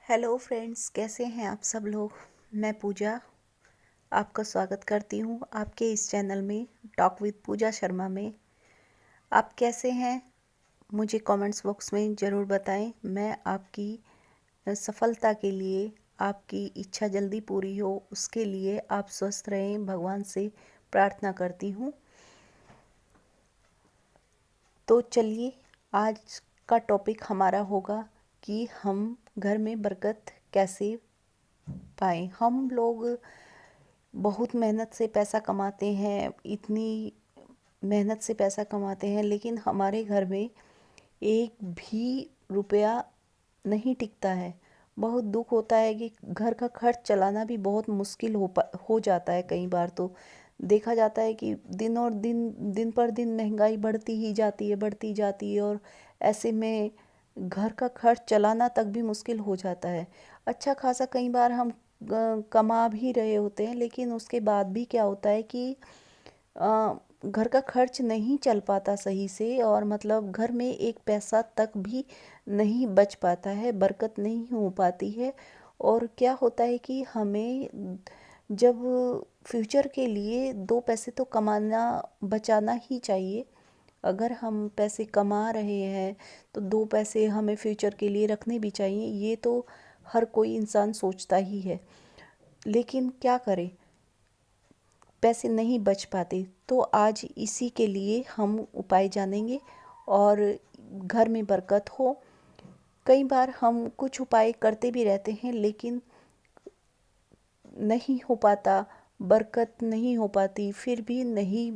Hello friends, कैसे हैं आप सब लोग। मैं पूजा आपका स्वागत करती हूँ आपके इस चैनल में टॉक विद पूजा शर्मा में। आप कैसे हैं मुझे कमेंट्स बॉक्स में ज़रूर बताएं। मैं आपकी सफलता के लिए, आपकी इच्छा जल्दी पूरी हो उसके लिए, आप स्वस्थ रहें भगवान से प्रार्थना करती हूँ। तो चलिए, आज का टॉपिक हमारा होगा कि हम घर में बरकत कैसे पाएँ। हम लोग बहुत मेहनत से पैसा कमाते हैं, इतनी मेहनत से पैसा कमाते हैं, लेकिन हमारे घर में एक भी रुपया नहीं टिकता है। बहुत दुख होता है कि घर का खर्च चलाना भी बहुत मुश्किल हो जाता है। कई बार तो देखा जाता है कि दिन पर दिन महंगाई बढ़ती जाती है और ऐसे में घर का खर्च चलाना तक भी मुश्किल हो जाता है। अच्छा खासा कई बार हम कमा भी रहे होते हैं, लेकिन उसके बाद भी क्या होता है कि घर का खर्च नहीं चल पाता सही से, और मतलब घर में एक पैसा तक भी नहीं बच पाता है, बरकत नहीं हो पाती है। और क्या होता है कि हमें जब फ्यूचर के लिए दो पैसे तो कमाना बचाना ही चाहिए। अगर हम पैसे कमा रहे हैं तो दो पैसे हमें फ्यूचर के लिए रखने भी चाहिए। ये तो हर कोई इंसान सोचता ही है, लेकिन क्या करें, पैसे नहीं बच पाते। तो आज इसी के लिए हम उपाय जानेंगे और घर में बरकत हो। कई बार हम कुछ उपाय करते भी रहते हैं, लेकिन नहीं हो पाता, बरकत नहीं हो पाती, फिर भी नहीं,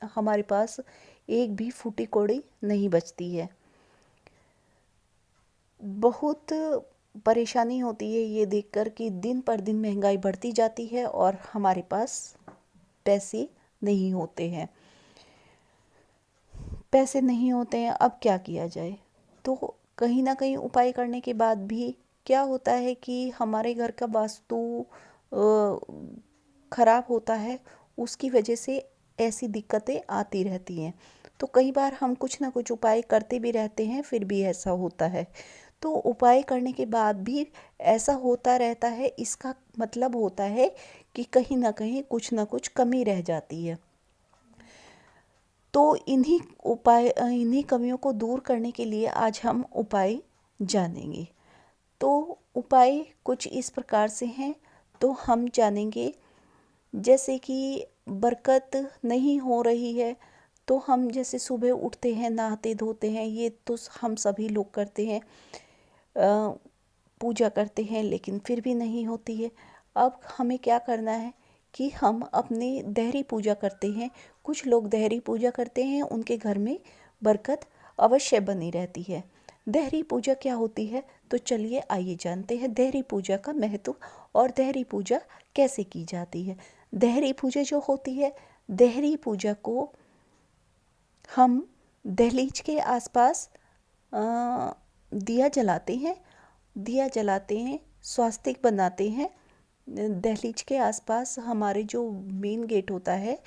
हमारे पास एक भी फूटी कौड़ी नहीं बचती है। बहुत परेशानी होती है ये देखकर कि दिन पर दिन महंगाई बढ़ती जाती है और हमारे पास पैसे नहीं होते हैं। पैसे नहीं होते हैं, अब क्या किया जाए। तो कहीं ना कहीं उपाय करने के बाद भी क्या होता है कि हमारे घर का वास्तु खराब होता है, उसकी वजह से ऐसी दिक्कतें आती रहती हैं। तो कई बार हम कुछ ना कुछ उपाय करते भी रहते हैं, फिर भी ऐसा होता है। तो उपाय करने के बाद भी ऐसा होता रहता है, इसका मतलब होता है कि कहीं ना कुछ कमी रह जाती है। तो इन्हीं कमियों को दूर करने के लिए आज हम उपाय जानेंगे। तो उपाय कुछ इस प्रकार से हैं। तो हम जानेंगे, जैसे कि बरकत नहीं हो रही है तो हम जैसे सुबह उठते हैं, नहाते धोते हैं, ये तो हम सभी लोग करते हैं, पूजा करते हैं, लेकिन फिर भी नहीं होती है। अब हमें क्या करना है कि हम अपने देहरी पूजा करते हैं। कुछ लोग देहरी पूजा करते हैं, उनके घर में बरकत अवश्य बनी रहती है। देहरी पूजा क्या होती है, तो चलिए आइए जानते हैं देहरी पूजा का महत्व और देहरी पूजा कैसे की जाती है। देहरी पूजा जो होती है, देहरी पूजा को हम दहलीज के आसपास दिया जलाते हैं, स्वास्तिक बनाते हैं। दहलीज के आसपास हमारे जो मेन गेट होता है,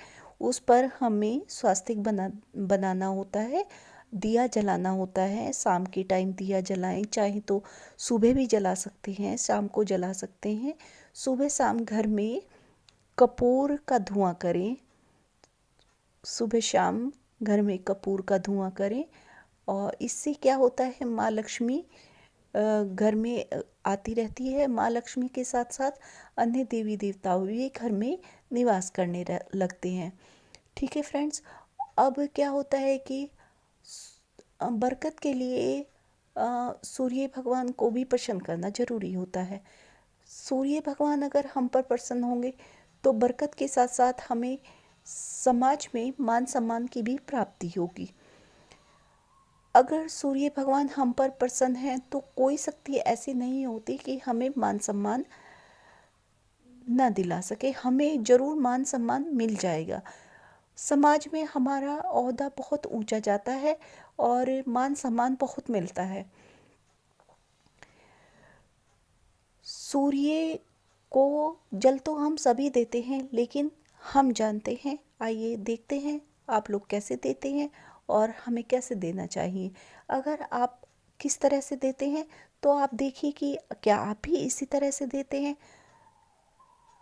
उस पर हमें स्वास्तिक बनाना होता है, दिया जलाना होता है। शाम के टाइम दिया जलाएं, चाहे तो सुबह भी जला सकते हैं, शाम को जला सकते हैं। सुबह शाम घर में कपूर का धुआं करें, सुबह शाम घर में कपूर का धुआं करें। और इससे क्या होता है, माँ लक्ष्मी घर में आती रहती है। माँ लक्ष्मी के साथ साथ अन्य देवी देवताओं भी घर में निवास करने लगते हैं। ठीक है फ्रेंड्स, अब क्या होता है कि बरकत के लिए सूर्य भगवान को भी प्रसन्न करना जरूरी होता है। सूर्य भगवान अगर हम पर प्रसन्न होंगे तो बरकत के साथ साथ हमें समाज में मान सम्मान की भी प्राप्ति होगी। अगर सूर्य भगवान हम पर प्रसन्न हैं तो कोई शक्ति ऐसी नहीं होती कि हमें मान सम्मान न दिला सके। हमें जरूर मान सम्मान मिल जाएगा। समाज में हमारा ओहदा बहुत ऊंचा जाता है और मान सम्मान बहुत मिलता है। सूर्य को जल तो हम सभी देते हैं, लेकिन हम जानते हैं, आइए देखते हैं आप लोग कैसे देते हैं और हमें कैसे देना चाहिए। अगर आप किस तरह से देते हैं तो आप देखिए कि क्या आप भी इसी तरह से देते हैं।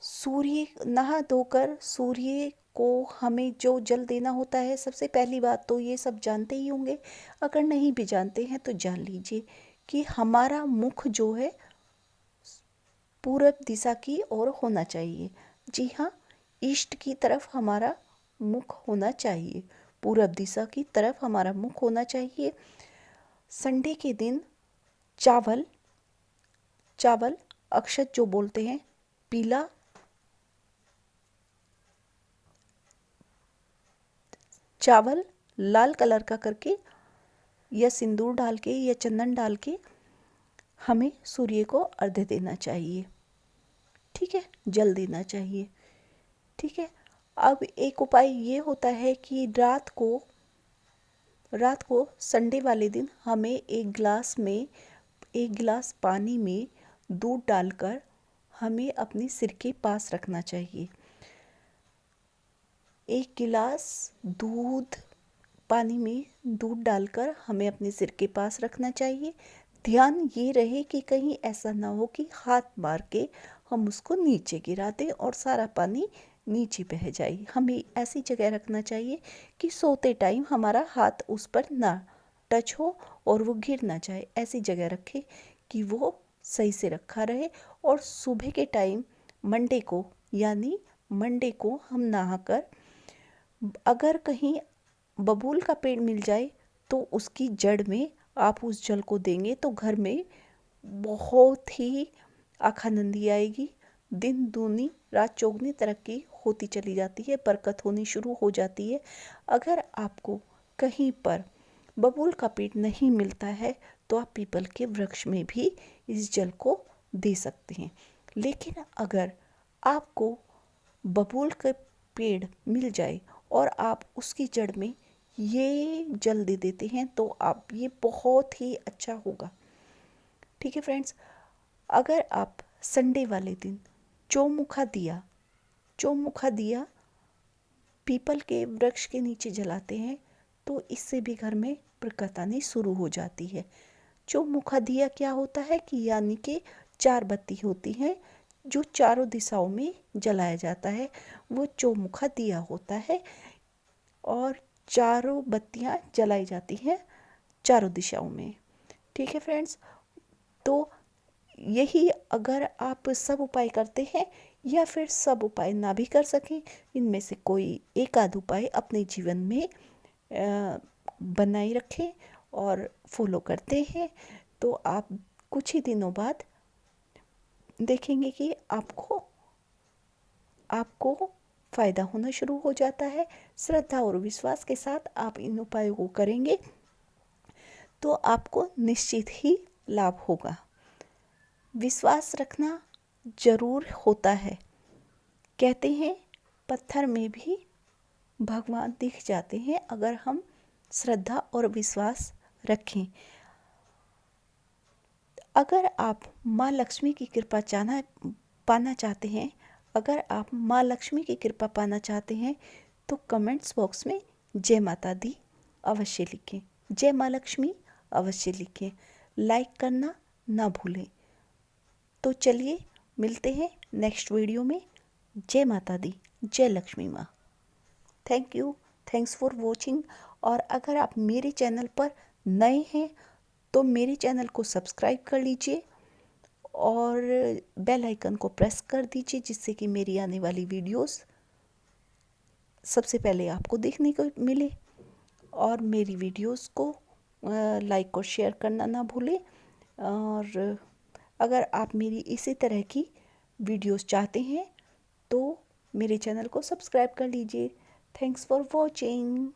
सूर्य नहा धोकर सूर्य को हमें जो जल देना होता है, सबसे पहली बात तो ये सब जानते ही होंगे, अगर नहीं भी जानते हैं तो जान लीजिए कि हमारा मुख जो है पूरब दिशा की ओर होना चाहिए। जी हाँ, ईस्ट की तरफ हमारा मुख होना चाहिए, पूरब दिशा की तरफ हमारा मुख होना चाहिए। संडे के दिन चावल चावल अक्षत जो बोलते हैं, पीला चावल लाल कलर का करके या सिंदूर डाल के या चंदन डाल के हमें सूर्य को अर्घ्य देना चाहिए। ठीक है, जल देना चाहिए। ठीक है, अब एक उपाय ये होता है कि रात को संडे वाले दिन हमें एक गिलास पानी में दूध डालकर हमें अपने सिर के पास रखना चाहिए। एक गिलास पानी में दूध डालकर हमें अपने सिर के पास रखना चाहिए। ध्यान ये रहे कि कहीं ऐसा ना हो कि हाथ मार के हम उसको नीचे गिरा दें और सारा पानी नीचे बह जाए। हमें ऐसी जगह रखना चाहिए कि सोते टाइम हमारा हाथ उस पर ना टच हो और वो गिर ना जाए। ऐसी जगह रखें कि वो सही से रखा रहे। और सुबह के टाइम मंडे को हम नहाकर, अगर कहीं बबूल का पेड़ मिल जाए तो उसकी जड़ में आप उस जल को देंगे तो घर में बहुत ही आखानंदी आएगी। दिन दूनी रात चौगुनी तरक्की होती चली जाती है, बरकत होनी शुरू हो जाती है। अगर आपको कहीं पर बबूल का पेड़ नहीं मिलता है तो आप पीपल के वृक्ष में भी इस जल को दे सकते हैं। लेकिन अगर आपको बबूल का पेड़ मिल जाए और आप उसकी जड़ में ये जल दे देते हैं तो आप ये बहुत ही अच्छा होगा। ठीक है फ्रेंड्स, अगर आप संडे वाले दिन चौमुखा दिया पीपल के वृक्ष के नीचे जलाते हैं तो इससे भी घर में बरकत आनी शुरू हो जाती है। चौमुखा दिया क्या होता है कि यानी कि 4 बत्ती होती हैं जो चारों दिशाओं में जलाया जाता है, वो चौमुखा दिया होता है और चारों बत्तियां जलाई जाती हैं चारों दिशाओं में। ठीक है फ्रेंड्स, तो यही अगर आप सब उपाय करते हैं या फिर सब उपाय ना भी कर सकें, इनमें से कोई एक आध उपाय अपने जीवन में बनाए रखें और फॉलो करते हैं तो आप कुछ ही दिनों बाद देखेंगे कि आपको फ़ायदा होना शुरू हो जाता है। श्रद्धा और विश्वास के साथ आप इन उपायों को करेंगे तो आपको निश्चित ही लाभ होगा। विश्वास रखना जरूर होता है। कहते हैं पत्थर में भी भगवान दिख जाते हैं अगर हम श्रद्धा और विश्वास रखें। अगर आप माँ लक्ष्मी की कृपा पाना चाहते हैं, अगर आप माँ लक्ष्मी की कृपा पाना चाहते हैं तो कमेंट्स बॉक्स में जय माता दी अवश्य लिखें, जय माँ लक्ष्मी अवश्य लिखें। लाइक करना ना भूलें। तो चलिए मिलते हैं नेक्स्ट वीडियो में। जय माता दी, जय लक्ष्मी माँ। Thanks for watching. और अगर आप मेरे चैनल पर नए हैं तो मेरे चैनल को सब्सक्राइब कर लीजिए और बेल आइकन को प्रेस कर दीजिए जिससे कि मेरी आने वाली वीडियोस सबसे पहले आपको देखने को मिले। और मेरी वीडियोस को लाइक और शेयर करना ना भूलें। और अगर आप मेरी इसी तरह की वीडियोस चाहते हैं तो मेरे चैनल को सब्सक्राइब कर लीजिए। Thanks for watching.